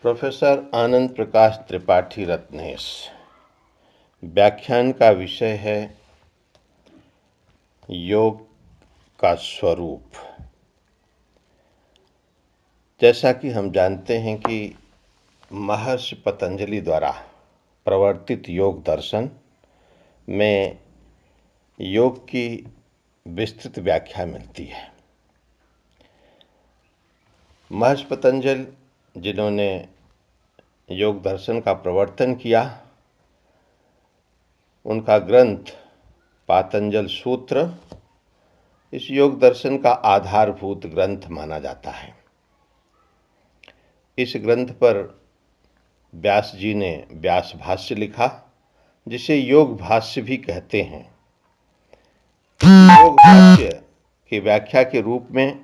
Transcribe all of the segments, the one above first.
Professor Anand Prakash Tripathi Ratnesh. व्याख्यान का विषय है योग का स्वरूप। जैसा कि हम जानते हैं कि महर्षि पतंजलि द्वारा प्रवर्तित योग दर्शन में योग की विस्तृत व्याख्या मिलती है। महर्षि पतंजलि जिन्होंने योग दर्शन का प्रवर्तन किया, उनका ग्रंथ पातंजल सूत्र इस योग दर्शन का आधारभूत ग्रंथ माना जाता है। इस ग्रंथ पर व्यास जी ने व्यास भाष्य लिखा, जिसे योग भाष्य भी कहते हैं। योग भाष्य की व्याख्या के रूप में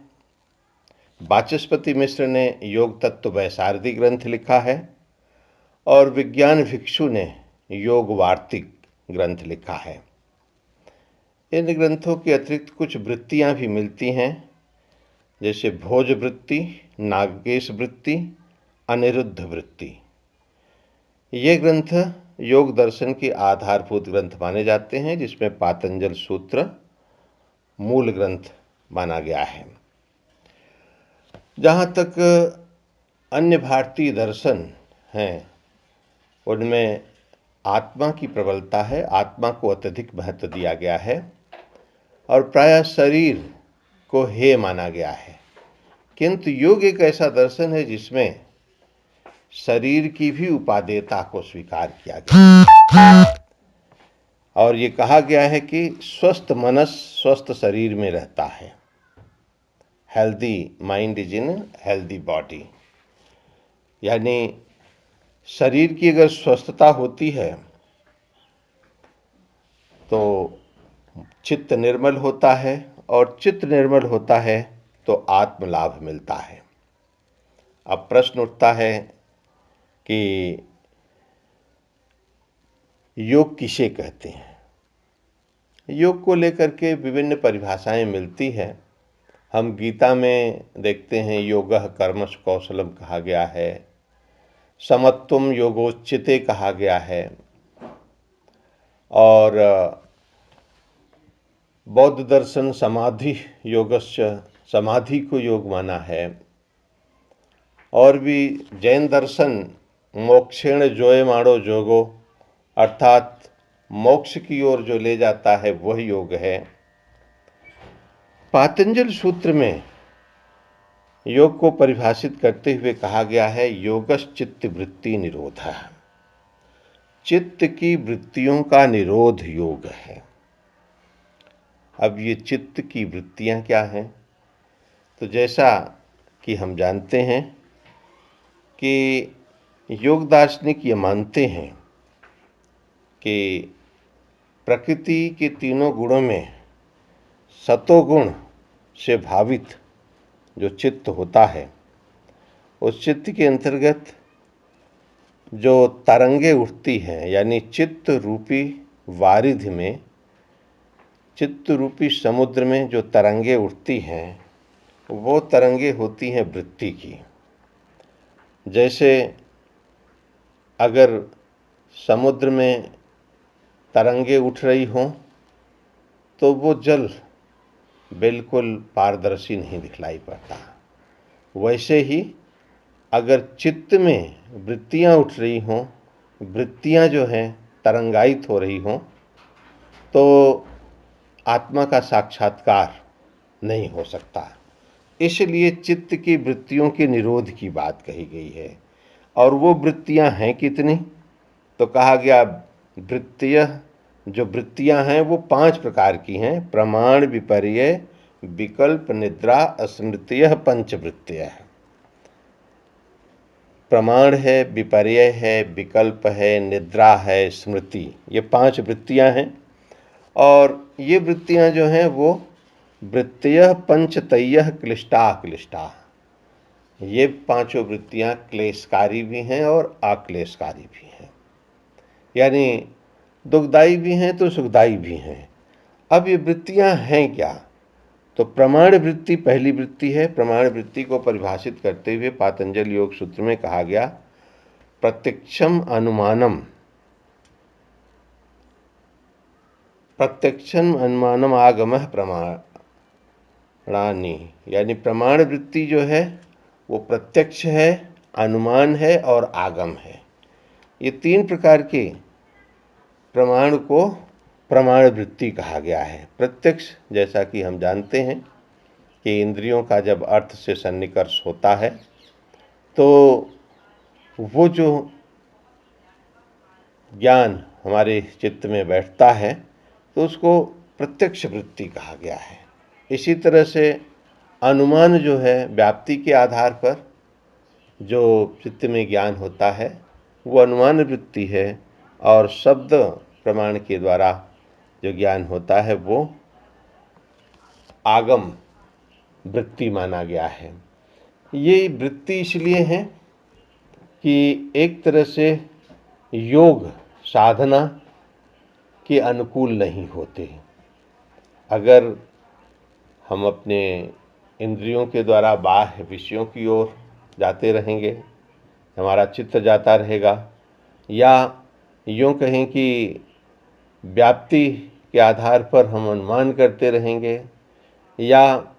वाचस्पति मिश्र ने योग तत्व वैसारदी ग्रंथ लिखा है और विज्ञान भिक्षु ने योग वार्तिक ग्रंथ लिखा है। इन ग्रंथों के अतिरिक्त कुछ वृत्तियां भी मिलती हैं, जैसे भोज वृत्ति, नागकेश वृत्ति, अनिरुद्ध वृत्ति। ये ग्रंथ योग दर्शन के आधारभूत ग्रंथ माने जाते हैं, जिसमें पातंजल सूत्र मूल ग्रंथ माना गया है। जहाँ तक अन्य भारतीय दर्शन हैं, उनमें आत्मा की प्रबलता है, आत्मा को अत्यधिक महत्व दिया गया है और प्रायः शरीर को हेय माना गया है। किंतु योग एक ऐसा दर्शन है जिसमें शरीर की भी उपादेयता को स्वीकार किया गया और ये कहा गया है कि स्वस्थ मनस स्वस्थ शरीर में रहता है। Healthy mind is in healthy body. यानी शरीर की अगर स्वस्थता होती है तो चित्त निर्मल होता है और चित्त निर्मल होता है तो आत्म लाभ मिलता है। अब प्रश्न उठता है कि योग किसे कहते हैं। योग को लेकर के विभिन्न परिभाषाएं मिलती हैं। हम गीता में देखते हैं योगः कर्मसु कौशलम कहा गया है, समत्वम योगोच्यते कहा गया है और बौद्ध दर्शन समाधि योगस्य समाधि को योग माना है और भी जैन दर्शन मोक्षेण जोयमाणो योगो अर्थात मोक्ष की ओर जो ले जाता है वह योग है। पातंजल सूत्र में योग को परिभाषित करते हुए कहा गया है योगश्चित्त वृत्ति निरोधः। चित्त की वृत्तियों का निरोध योग है। अब ये चित्त की वृत्तियां क्या हैं? तो जैसा कि हम जानते हैं कि योग दार्शनिक ये मानते हैं कि प्रकृति के तीनों गुणों में सतोगुण से भावित जो चित्त होता है, उस चित्त के अंतर्गत जो तरंगे उठती हैं, यानी चित्त रूपी वारिधि में, चित्त रूपी समुद्र में जो तरंगे उठती हैं, वो तरंगे होती हैं वृत्ति की। जैसे अगर समुद्र में तरंगे उठ रही हों तो वो जल बिल्कुल पारदर्शी नहीं दिखलाई पड़ता। वैसे ही अगर चित्त में वृत्तियां उठ रही हों, वृत्तियां जो हैं तरंगायित हो रही हों, तो आत्मा का साक्षात्कार नहीं हो सकता। इसलिए चित्त की वृत्तियों के निरोध की बात कही गई है। और वो वृत्तियां हैं कितनी? तो कहा गया वृत्तियः, जो वृत्तियां हैं वो 5 प्रकार की हैं। प्रमाण, विपर्य, विकल्प, निद्रा, स्मृतियः, पंचवृत्तियः। प्रमाण है, विपर्य है, विकल्प है, निद्रा है, स्मृति, ये 5 वृत्तियां हैं। और ये वृत्तियां जो हैं वो वृत्तयः पंचतयः क्लिष्टा क्लिष्टा, ये 5 वृत्तियां क्लेशकारी भी हैं और अक्लेशकारी भी हैं, यानी दुखदायी भी हैं तो सुखदायी भी हैं। अब ये वृत्तियां हैं क्या? तो प्रमाण वृत्ति पहली वृत्ति है। प्रमाण वृत्ति को परिभाषित करते हुए पातंजल योग सूत्र में कहा गया प्रत्यक्षम अनुमानम आगमः प्रमाणानि, यानी प्रमाण वृत्ति जो है वो प्रत्यक्ष है, अनुमान है और आगम है। ये तीन प्रकार के प्रमाण को प्रमाण वृत्ति कहा गया है। प्रत्यक्ष, जैसा कि हम जानते हैं कि इंद्रियों का जब अर्थ से सन्निकर्ष होता है तो वो जो ज्ञान हमारे चित्त में बैठता है तो उसको प्रत्यक्ष वृत्ति कहा गया है। इसी तरह से अनुमान जो है व्याप्ति के आधार पर जो चित्त में ज्ञान होता है वो अनुमान वृत्ति है, और शब्द प्रमाण के द्वारा जो ज्ञान होता है वो आगम वृत्ति माना गया है। ये वृत्ति इसलिए है कि एक तरह से योग साधना के अनुकूल नहीं होते। अगर हम अपने इंद्रियों के द्वारा बाह्य विषयों की ओर जाते रहेंगे, हमारा चित्त जाता रहेगा, या यूँ कहें कि व्याप्ति के आधार पर हम अनुमान करते रहेंगे, या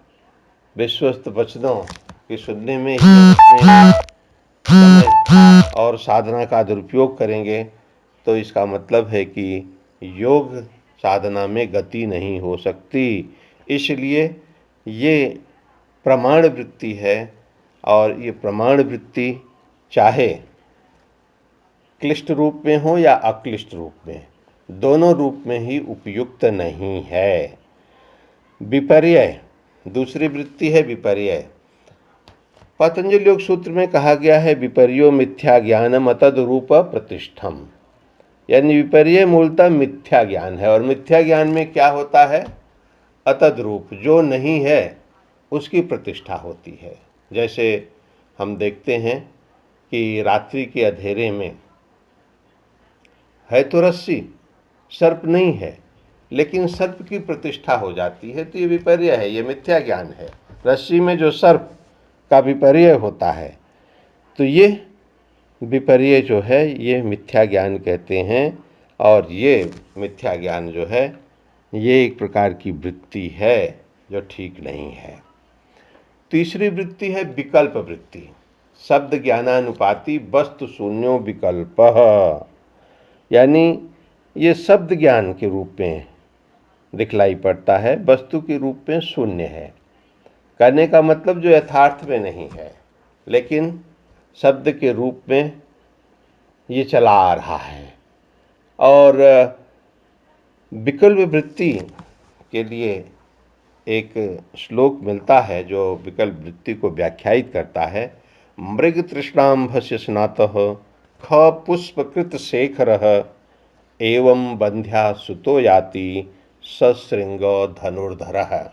विश्वस्त वचनों के सुनने में ही समय और साधना का दुरुपयोग करेंगे, तो इसका मतलब है कि योग साधना में गति नहीं हो सकती। इसलिए ये प्रमाण वृत्ति है, और ये प्रमाण वृत्ति चाहे क्लिष्ट रूप में हो या अक्लिष्ट रूप में, दोनों रूप में ही उपयुक्त नहीं है। विपर्यय, दूसरी वृत्ति है विपर्यय। पतंजलि योग सूत्र में कहा गया है विपर्यो मिथ्या ज्ञानम अतद रूप प्रतिष्ठम, यानी विपर्य मूलतः मिथ्या ज्ञान है, और मिथ्या ज्ञान में क्या होता है? अतद रूप, जो नहीं है उसकी प्रतिष्ठा होती है। जैसे हम देखते हैं कि रात्रि के अंधेरे में है तो रस्सी, सर्प नहीं है, लेकिन सर्प की प्रतिष्ठा हो जाती है, तो ये विपर्य है, ये मिथ्या ज्ञान है। रस्सी में जो सर्प का विपर्य होता है, तो ये विपर्य जो है ये मिथ्या ज्ञान कहते हैं, और ये मिथ्या ज्ञान जो है ये एक प्रकार की वृत्ति है जो ठीक नहीं है। तीसरी वृत्ति है विकल्प वृत्ति। शब्द ज्ञानानुपाती वस्तु शून्यो विकल्पः, यानी ये शब्द ज्ञान के रूप में दिखलाई पड़ता है, वस्तु के रूप में शून्य है। कहने का मतलब जो यथार्थ में नहीं है, लेकिन शब्द के रूप में ये चला आ रहा है। और विकल्प वृत्ति के लिए एक श्लोक मिलता है जो विकल्प वृत्ति को व्याख्यायित करता है। मृग तृष्णांभस्य स्नातः ख पुष्पकृत शेखरः एवं बंध्या सुतो याति सशृंग धनुर्धरः,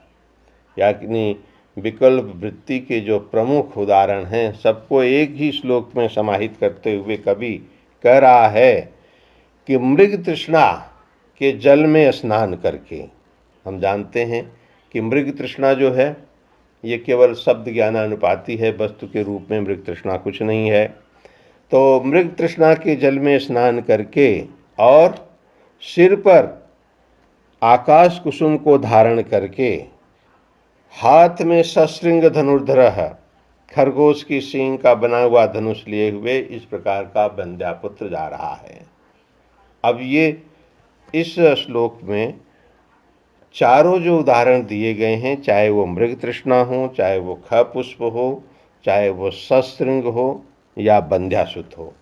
यानी विकल्प वृत्ति के जो प्रमुख उदाहरण हैं सबको एक ही श्लोक में समाहित करते हुए कवि कह रहा है कि मृग तृष्णा के जल में स्नान करके, हम जानते हैं कि मृग तृष्णा जो है ये केवल शब्द ज्ञानानुपाती है, वस्तु के रूप में मृग तृष्णा कुछ नहीं है। तो मृग तृष्णा के जल में स्नान करके और सिर पर आकाश कुसुम को धारण करके हाथ में सशृंग धनुर्धरः, खरगोश की सींग का बना हुआ धनुष लिए हुए इस प्रकार का बंध्यापुत्र जा रहा है। अब ये इस श्लोक में चारों जो उदाहरण दिए गए हैं, चाहे वो मृग तृष्णा हो, चाहे वो ख पुष्प हो, चाहे वो सशृंग हो या बंध्यासुत हो,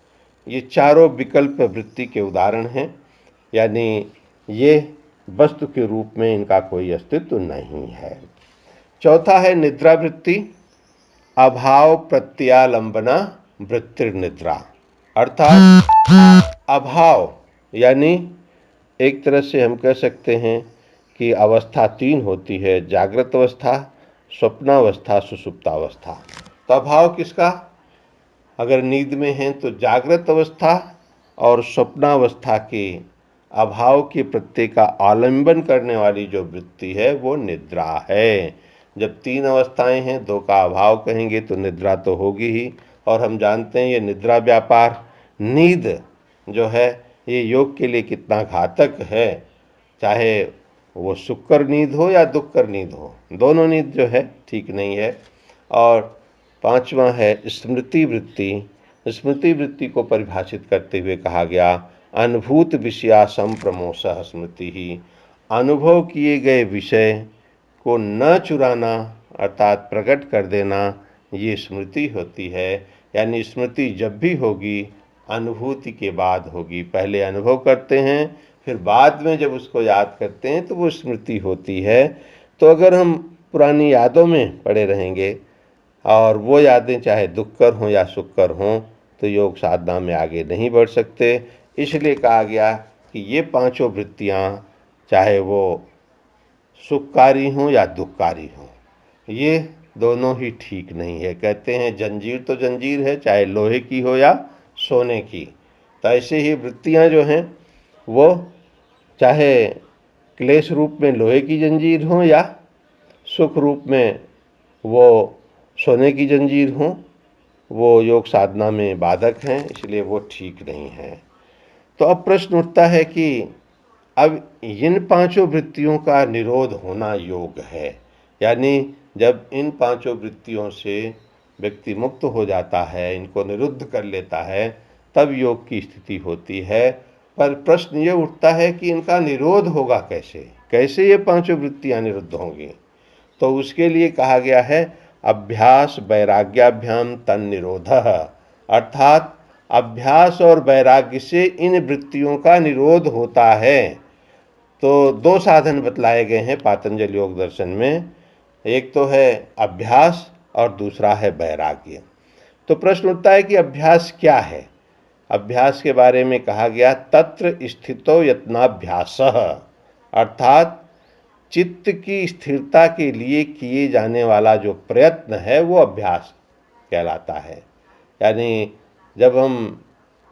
ये चारों विकल्प वृत्ति के उदाहरण हैं, यानी ये वस्तु के रूप में इनका कोई अस्तित्व नहीं है। चौथा है निद्रा वृत्ति। अभाव प्रत्यालंबना वृत्तिर्निद्रा, अर्थात अभाव, यानी एक तरह से हम कह सकते हैं कि अवस्था तीन होती है, जागृत अवस्था, स्वप्नावस्था, सुषुप्तावस्था। तो अभाव किसका? अगर नींद में हैं तो जागृत अवस्था और स्वप्नावस्था के अभाव के प्रत्यय का आलंबन करने वाली जो वृत्ति है वो निद्रा है। जब तीन अवस्थाएं हैं, दो का अभाव कहेंगे तो निद्रा तो होगी ही, और हम जानते हैं ये निद्रा व्यापार नींद जो है ये योग के लिए कितना घातक है, चाहे वो सुखकर नींद हो या दुखकर नींद हो, दोनों नींद जो है ठीक नहीं है। और पांचवा है स्मृति वृत्ति। स्मृति वृत्ति को परिभाषित करते हुए कहा गया, अनुभूत विषया संप्रमोषः स्मृति ही। अनुभव किए गए विषय को न चुराना अर्थात प्रकट कर देना, ये स्मृति होती है। यानी स्मृति जब भी होगी अनुभूति के बाद होगी। पहले अनुभव करते हैं, फिर बाद में जब उसको याद करते हैं तो वो स्मृति होती है। तो अगर हम पुरानी यादों में पड़े रहेंगे और वो यादें चाहे दुखकर हों या सुखकर हों, तो योग साधना में आगे नहीं बढ़ सकते। इसलिए कहा गया कि ये पांचों वृत्तियाँ, चाहे वो सुखकारी हों या दुखकारी हों, ये दोनों ही ठीक नहीं है। कहते हैं जंजीर तो जंजीर है, चाहे लोहे की हो या सोने की। तो ऐसे ही वृत्तियाँ जो हैं वो चाहे क्लेश रूप में लोहे की जंजीर हों या सुख रूप में वो सोने की जंजीर हों, वो योग साधना में बाधक हैं, इसलिए वो ठीक नहीं है। तो अब प्रश्न उठता है कि अब इन पांचों वृत्तियों का निरोध होना योग है। यानी जब इन पांचों वृत्तियों से व्यक्ति मुक्त हो जाता है, इनको निरुद्ध कर लेता है, तब योग की स्थिति होती है। पर प्रश्न ये उठता है कि इनका निरोध होगा कैसे, कैसे ये पांचों वृत्तियां निरुद्ध होंगी। तो उसके लिए कहा गया है अभ्यास वैराग्याभ्याम तन निरोधः, अर्थात अभ्यास और वैराग्य से इन वृत्तियों का निरोध होता है। तो दो साधन बतलाए गए हैं पातंजल योग दर्शन में, एक तो है अभ्यास और दूसरा है वैराग्य। तो प्रश्न उठता है कि अभ्यास क्या है। अभ्यास के बारे में कहा गया तत्र स्थितो यत्नाभ्यासः, अर्थात चित्त की स्थिरता के लिए किए जाने वाला जो प्रयत्न है वो अभ्यास कहलाता है। यानी जब हम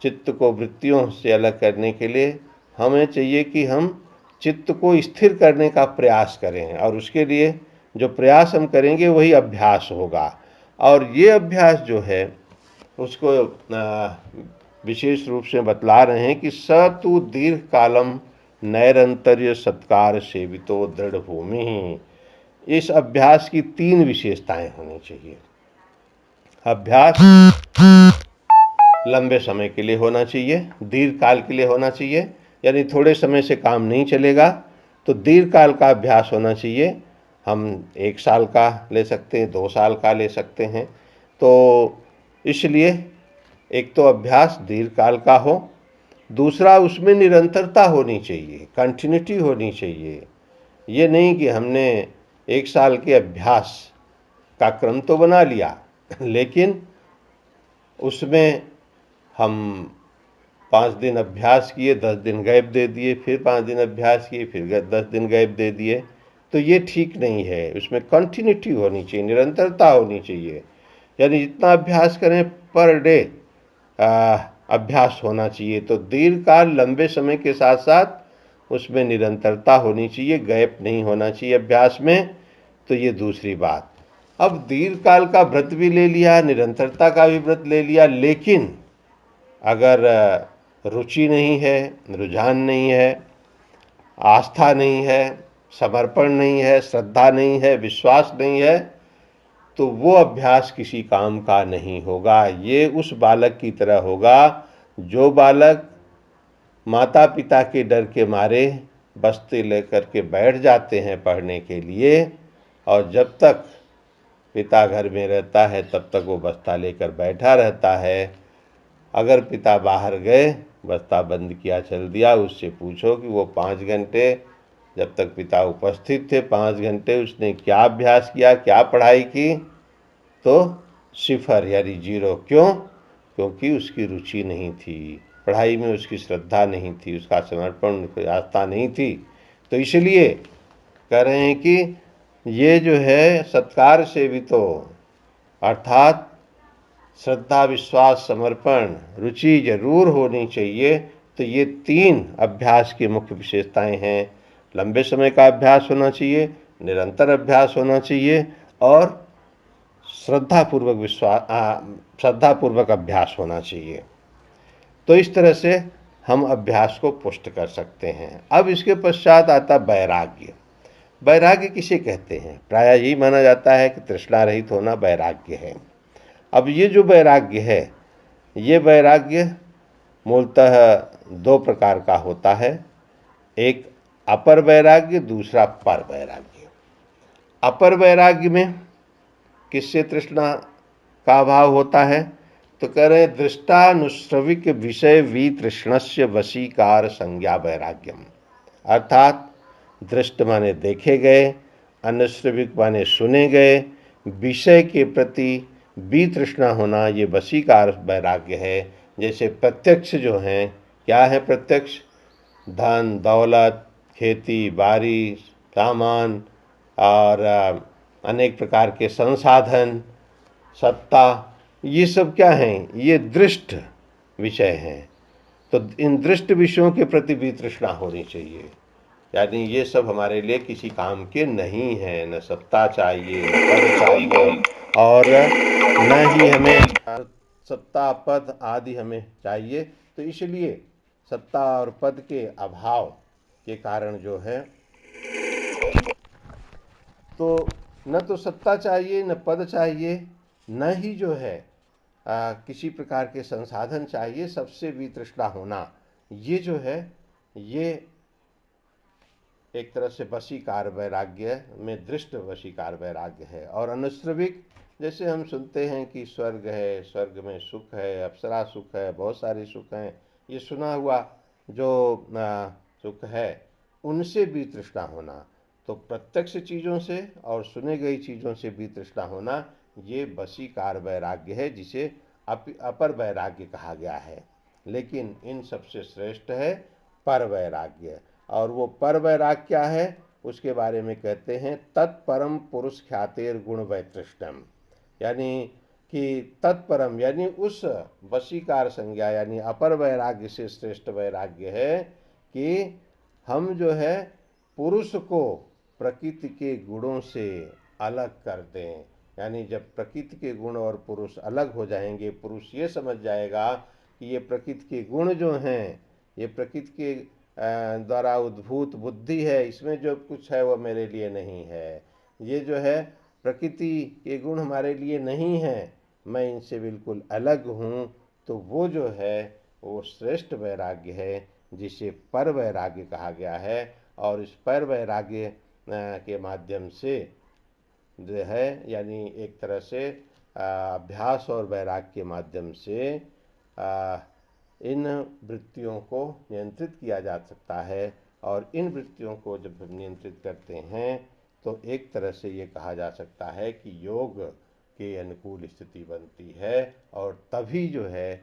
चित्त को वृत्तियों से अलग करने के लिए हमें चाहिए कि हम चित्त को स्थिर करने का प्रयास करें, और उसके लिए जो प्रयास हम करेंगे वही अभ्यास होगा। और ये अभ्यास जो है उसको विशेष रूप से बतला रहे हैं कि स तु दीर्घ कालम नैरंतर्य सत्कार सेवितो दृढ़ भूमि। इस अभ्यास की तीन विशेषताएं होनी चाहिए। अभ्यास लंबे समय के लिए होना चाहिए, दीर्घ काल के लिए होना चाहिए, यानी थोड़े समय से काम नहीं चलेगा तो दीर्घ काल का अभ्यास होना चाहिए। हम 1 साल का ले सकते हैं, 2 साल का ले सकते हैं। तो इसलिए एक तो अभ्यास दीर्घ काल का हो, दूसरा उसमें निरंतरता होनी चाहिए, कंटिन्यूटी होनी चाहिए। ये नहीं कि हमने 1 साल के अभ्यास का क्रम तो बना लिया लेकिन उसमें हम 5 दिन अभ्यास किए, 10 दिन गैप दे दिए, फिर 5 दिन अभ्यास किए, फिर 10 दिन गैप दे दिए, तो ये ठीक नहीं है। उसमें कंटिन्यूटी होनी चाहिए, निरंतरता होनी चाहिए। यानी जितना अभ्यास करें पर डे अभ्यास होना चाहिए। तो दीर्घकाल लंबे समय के साथ साथ उसमें निरंतरता होनी चाहिए, गैप नहीं होना चाहिए अभ्यास में। तो ये दूसरी बात। अब दीर्घकाल का व्रत भी ले लिया, निरंतरता का भी व्रत ले लिया, लेकिन अगर रुचि नहीं है, रुझान नहीं है, आस्था नहीं है, समर्पण नहीं है, श्रद्धा नहीं है, विश्वास नहीं है, तो वो अभ्यास किसी काम का नहीं होगा। ये उस बालक की तरह होगा जो बालक माता पिता के डर के मारे बस्ते लेकर के बैठ जाते हैं पढ़ने के लिए, और जब तक पिता घर में रहता है तब तक वो बस्ता लेकर बैठा रहता है। अगर पिता बाहर गए, बस्ता बंद किया, चल दिया, उससे पूछो कि वो 5 घंटे जब तक पिता उपस्थित थे 5 घंटे उसने क्या अभ्यास किया, क्या पढ़ाई की, तो 0 यानी 0। क्यों? क्योंकि उसकी रुचि नहीं थी, पढ़ाई में उसकी श्रद्धा नहीं थी, उसका समर्पण, उसकी आस्था नहीं थी। तो इसलिए कह रहे हैं कि ये जो है सत्कार सेवितो, अर्थात श्रद्धा, विश्वास, समर्पण, रुचि जरूर होनी चाहिए। तो ये 3 अभ्यास की मुख्य विशेषताएं हैं। लंबे समय का अभ्यास होना चाहिए, निरंतर अभ्यास होना चाहिए, और श्रद्धापूर्वक अभ्यास होना चाहिए। तो इस तरह से हम अभ्यास को पुष्ट कर सकते हैं। अब इसके पश्चात आता वैराग्य। वैराग्य किसे कहते हैं? प्रायः यही माना जाता है कि तृष्णा रहित होना वैराग्य है। अब ये जो वैराग्य है, ये वैराग्य मूलतः दो प्रकार का होता है। एक अपर वैराग्य, दूसरा पर वैराग्य। अपर वैराग्य में किससे तृष्णा का अभाव होता है? तो कह रहे दृष्टानुश्रविक विषय वितृष्णस्य वशीकार संज्ञा वैराग्यम। अर्थात दृष्ट माने देखे गए, अनुश्रविक माने सुने गए विषय के प्रति वितृष्णा होना, ये वशीकार वैराग्य है। जैसे प्रत्यक्ष जो हैं, क्या है प्रत्यक्ष? धन दौलत, खेती बाड़ी, सामान और अनेक प्रकार के संसाधन, सत्ता, ये सब क्या हैं? ये दृष्ट विषय हैं। तो इन दृष्ट विषयों के प्रति भी तृष्णा होनी चाहिए। यानी ये सब हमारे लिए किसी काम के नहीं हैं। न सत्ता चाहिए, न पद चाहिए, और न ही हमें सत्ता पद आदि हमें चाहिए। तो इसलिए सत्ता और पद के अभाव के कारण जो है, तो न तो सत्ता चाहिए, न पद चाहिए, न ही जो है किसी प्रकार के संसाधन चाहिए। सबसे वितृष्णा होना, ये जो है, ये एक तरह से वशीकार वैराग्य में दृष्ट वशीकार वैराग्य है। और अनुश्रविक, जैसे हम सुनते हैं कि स्वर्ग है, स्वर्ग में सुख है, अप्सरा सुख है, बहुत सारे सुख हैं, ये सुना हुआ जो सुख है, उनसे भी तृष्णा होना। तो प्रत्यक्ष चीज़ों से और सुने गई चीज़ों से भी तृष्णा होना, ये वशीकार वैराग्य है, जिसे अपर वैराग्य कहा गया है। लेकिन इन सबसे श्रेष्ठ है पर वैराग्य। और वो पर वैराग्य क्या है, उसके बारे में कहते हैं तत्परम पुरुष ख्यातेर गुण वैतृष्टम। यानी कि तत्परम यानी उस वशीकार संज्ञा यानी अपर वैराग्य से श्रेष्ठ वैराग्य है कि हम जो है पुरुष को प्रकृति के गुणों से अलग कर दें। यानी जब प्रकृति के गुण और पुरुष अलग हो जाएंगे, पुरुष ये समझ जाएगा कि ये प्रकृति के गुण जो हैं, ये प्रकृति के द्वारा उद्भूत बुद्धि है, इसमें जो कुछ है वो मेरे लिए नहीं है। ये जो है प्रकृति के गुण हमारे लिए नहीं है, मैं इनसे बिल्कुल अलग हूँ। तो वो जो है वो श्रेष्ठ वैराग्य है, जिसे पर वैराग्य कहा गया है। और इस पर वैराग्य के माध्यम से जो है, यानी एक तरह से अभ्यास और वैराग्य के माध्यम से इन वृत्तियों को नियंत्रित किया जा सकता है। और इन वृत्तियों को जब हम नियंत्रित करते हैं, तो एक तरह से ये कहा जा सकता है कि योग के अनुकूल स्थिति बनती है। और तभी जो है,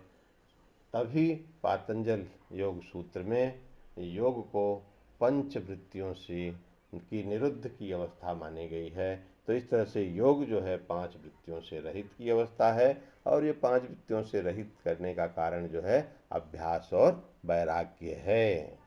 तभी पातंजल योग सूत्र में योग को पंच वृत्तियों से की निरुद्ध की अवस्था मानी गई है। तो इस तरह से योग जो है पांच वृत्तियों से रहित की अवस्था है। और ये पांच वृत्तियों से रहित करने का कारण जो है अभ्यास और वैराग्य है।